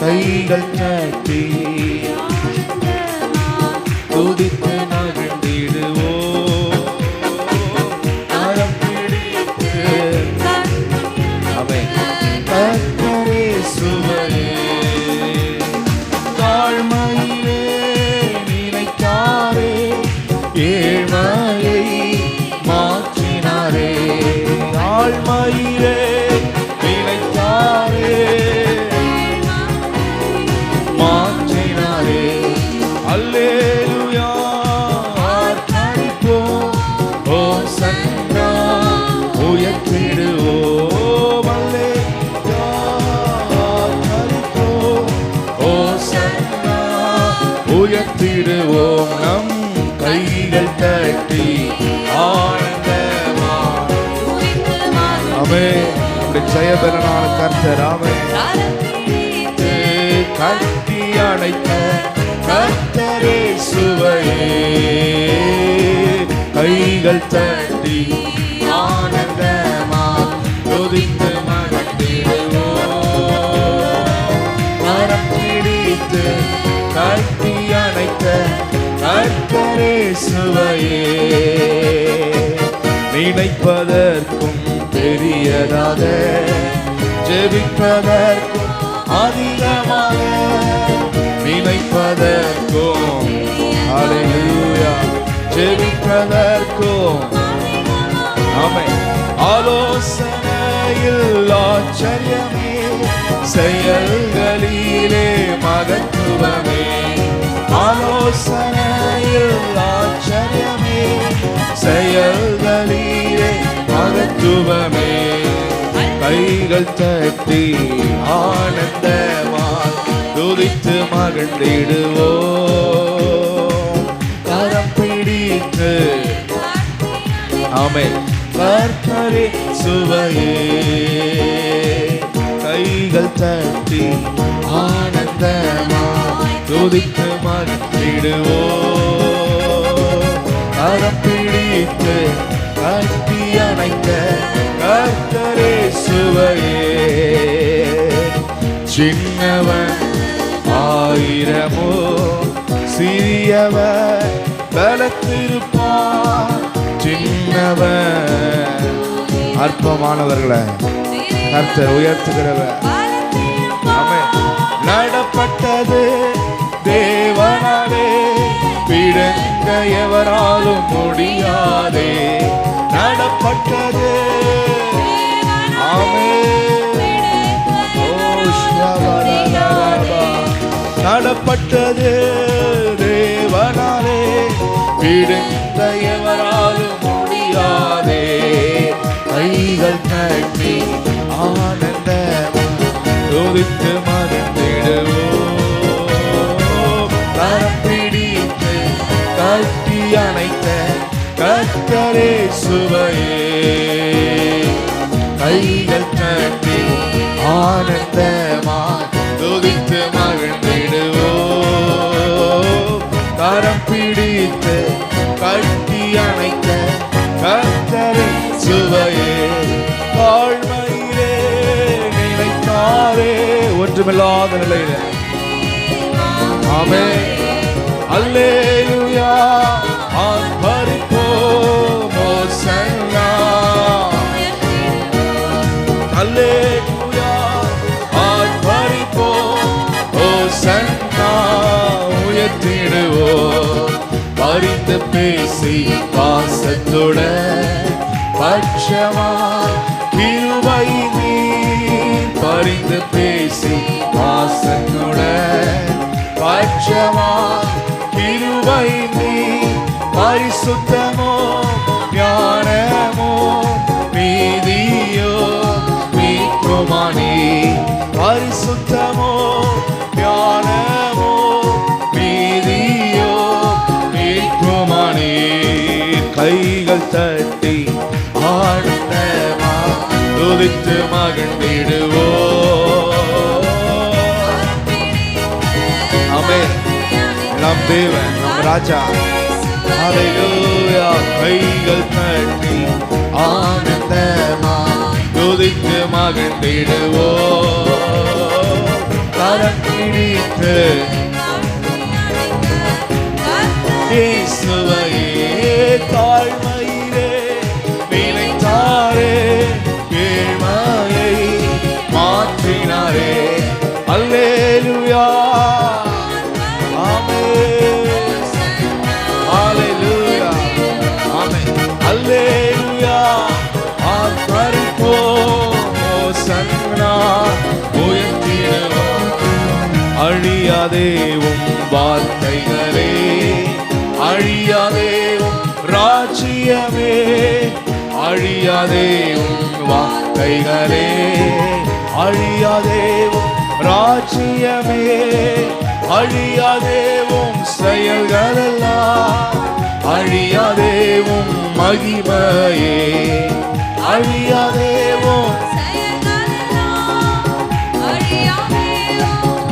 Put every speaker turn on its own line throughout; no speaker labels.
கைகள் தட்டி துதித்து மகிழ்ந்திடுவோம். கரம் பிடித்து ஆமென் கர்த்தரே சுவையே தாழ்மையிலே நினைத்தாரே ஏழ்மையை மாற்றினாரே. தாழ்மையிலே நினைத்தாரே மாற்றினாரே. அல்லேலூயா ஆர்ப்பரிப்போம் ஓசன்னா உயர்த்திடுவோம். அல்லேலூயா ஆர்ப்பரிப்போம் ஓசன்னா உயர்த்திடுவோம். நம் கைகள் தட்டி ஆனந்தமா ஆமென். ஜெயபலனான கர்த்தர் ஆமென். கட்டி அணைத்த கர்த்தரே சுவையே கைகள் தட்டி ஆனந்தமா துதித்து மகிழ்ந்திடுவோம். கரம் பிடித்து கட்டி அணைத்த கர்த்தரே சுவையே நினைப்பதற்கும் பெரியதாக ஜெபிப்பதற்கும் அதிகமாக நினைப்பதற்கும் ஹல்லேலூயா ஜெபிப்பதற்கும் ஆமென். ஆலோசனையில் ஆச்சரியமே செயல்களிலே மகத்துவமே. ஆலோசனையில் ஆச்சரியமே செயல்களிலே மகத்துவமே. கைகள் தட்டி ஆனந்தமாய் துதித்து மகிழ்ந்திடுவோம். கரம் பிடித்து ஆமென் கர்த்தரே சுவையே கைகள் தட்டி ஆனந்தமாய் துதித்து மகிழ்ந்திடுவோம். கரம் பிடித்து கட்டி அணைத்த கர்த்தரே சுவையே சின்னவன் ஆயிரமோ சிறியவன் பலத்திருப்பான். சின்னவன் அற்பமானவர்களை கர்த்தர் உயர்த்துகிறவர். ஆமென். நடப்பட்டது தேவனாலே பிடுங்க எவராலும் முடியாதே. நடப்பட்டது நடப்பட்டது தேவனாலே பிடுங்க எவராலும் முடியாதே. கைகள் தட்டி ஆனந்தமா துதித்து மகிழ்ந்திடுவோம். கரம் பிடித்து கட்டி அணைத்த கர்த்தரே சுவையே கைகள் தட்டி ஆனந்தமாய் துதித்து மகிழ்ந்திடுவோம். கரம் பிடித்து கட்டி அணைத்த கர்த்தரே சுவையே தாழ்மையிலே நினைத்தாரே ஒன்றுமில்லாத நிலையில ஆமென். அல்லேலூயா ஆர்ப்பரிப்போம் ஓசன்னா. அல்லேலூயா ஆர்ப்பரிப்போம் ஓசன்னா உயர்த்திடுவோம். பரிந்து பேசி பாசத்துடன் பட்சமா கிருபை நீர். பரிந்து பேசி பாசத்துடன் பட்சமா கிருபை நீர். பரிசுத்தமோ ஞானமோ நீதியோ மீட்குமானி. பரிசுத்தமோ ஞானமோ நீதியோ மீட்குமானி. கைகள் தட்டி ஆனந்தமா துதித்து மகிழ்ந்திடுவோம். ஆமென். நம் தேவன் நம் ராஜா ஹல்லேலூயா. கைகள் தட்டி ஆனந்தமா துதித்து மகிழ்ந்திடுவோம். கரம் பிடித்து இயேசுவையே தாழ்மையிலே நினைத்தாரே, ஏழ்மையை மாற்றினாரே. அல்லேலூயா, ஆமென், அல்லேலூயா, ஆமென், அல்லேலூயா. ஆர்ப்பரிப்போம், ஓசன்னா உயர்த்திடுவோம். அழியாதேவும் வார்த்தைகளே, அழியாதேவும் ராஜ்யமே, அழியாதேவும் வார்த்தைகளே, அழியாதேவும் ராஜ்யமே, அழியாதேவும் செயல்களெல்லாம், அழியாதேவும் மகிமையே, அழியாதேவும்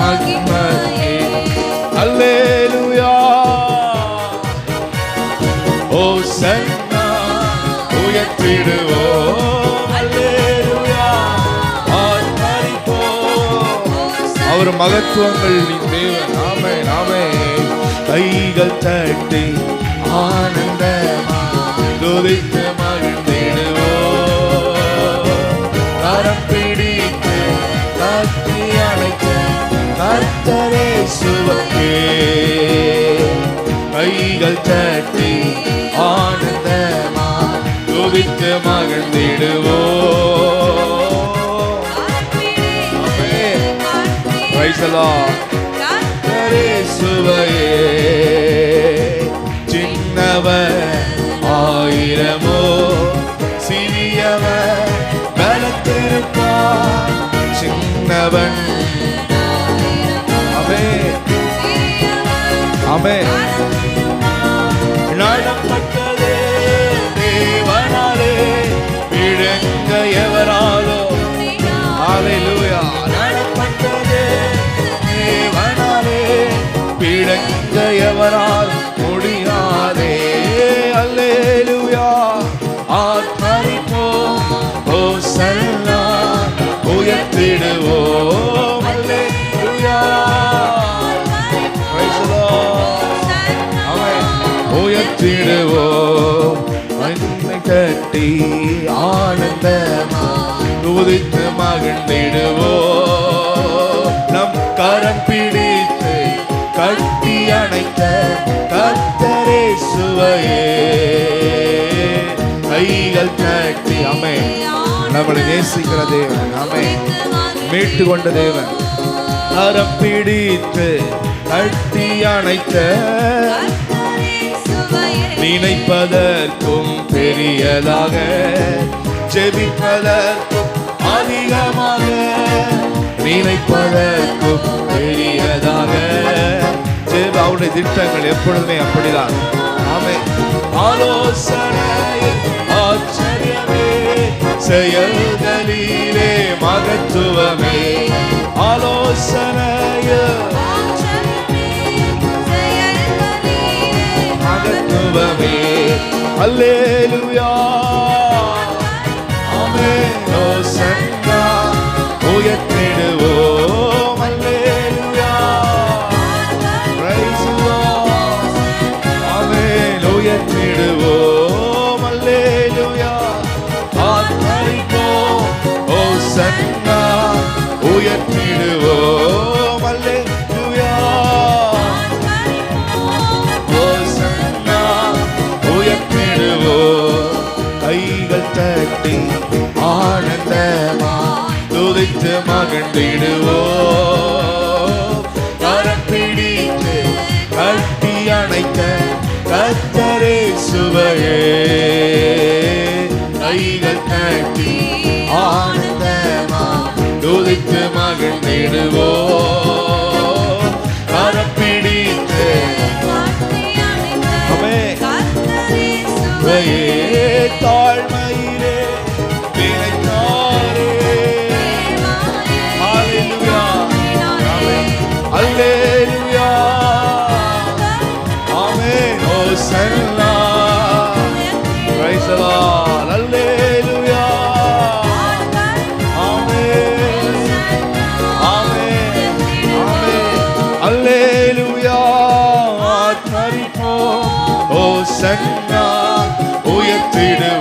மகிமையே. அல்லேலூயா, ஓசன்னா உயர்த்திடுவோம். அல்லேலூயா, ஆர்ப்பரிப்போம். அவர் மகத்துவங்கள் நீ தேவன். ஆமென், ஆமென். கைகள் தட்டி ஆனந்தமா துதித்து மகிழ்ந்திடுவோம். கரம் பிடித்து கட்டி அணைக்க கர்த்தரே சுவக்கே. கைகள் தட்டி ஆனந்தமா துதித்து மகிழ்ந்திடுவோம். Praise the Lord. கர்த்தரே சுவையே, சின்னவர் ஆயிரமோ சிறியவர் பலத்திருப்பார். சின்னவன் ஆமென், நடப்பட்டதே தேவனாலே, விழுங்க எவராலோ. ஹல்லேலூயா, நடப்பட்டதே தேவனாலே, விழுங்க எவரால் முடியாதே. அல்லேலூயா, ஆர்ப்பரிப்போம், ஓசன்னா உயர்த்திடுவோம். அல்லேலூயா, உயர்த்திடுவோம். மண்ணை கட்டி ஆனந்தமா துதித்து மகிழ்ந்திடுவோம். நம் கரம் பிடித்து கட்டி அணைத்த கர்த்தரே சுவையே. கைகள் கட்டி, ஆமென், நம்மளை நேசிக்கிற தேவன், ஆமென், மீட்டு கொண்ட தேவன். கரம் பிடித்து கட்டி அணைத்த நினைப்பதற்கும் பெரியதாக ஜெபிப்பதற்கும் அதிகமாக, நினைப்பதற்கும் பெரியதாக அவருடைய திட்டங்கள் எப்பொழுதுமே அப்படிதான். ஆமென். ஆலோசனையில் ஆச்சரியமே, செயல்களிலே மகத்துவமே. ஆலோசனையில் மகத்துவமே. அல்லேலூயா, ஆமென், ஓசன்னா உயர்த்திடுவோம். அல்லேலூயா, பிரைஸ் தி லார்ட். ஆமென், உயர்த்திடுவோம். அல்லேலூயா, ஆர்ப்பரிப்போம், ஓசன்னா உயர்த்திடுவோம். அல்லேலூயா, ஓசன்னா உயர்த்திடுவோம். கைகள் தட்டி ஆனந்தமா துதித்து மகிழ்ந்திடுவோம். கரம் பிடித்து கட்டி அணைக்க கர்த்தரே சுவையே. கைகள் தட்டி ஆனந்தமா துதித்து மகிழ்ந்திடுவோம். கரம் பிடித்து தாழ்மையிலே நினைத்தாரே. ஹல்லேலூயா, அல்லேலூயா, ஆமென், ஓசன்னா, பிரைஸ் தி லார்ட். அல்லேலூயா, ஆமென், ஆமென், நன்னா உயர்த்திடுவே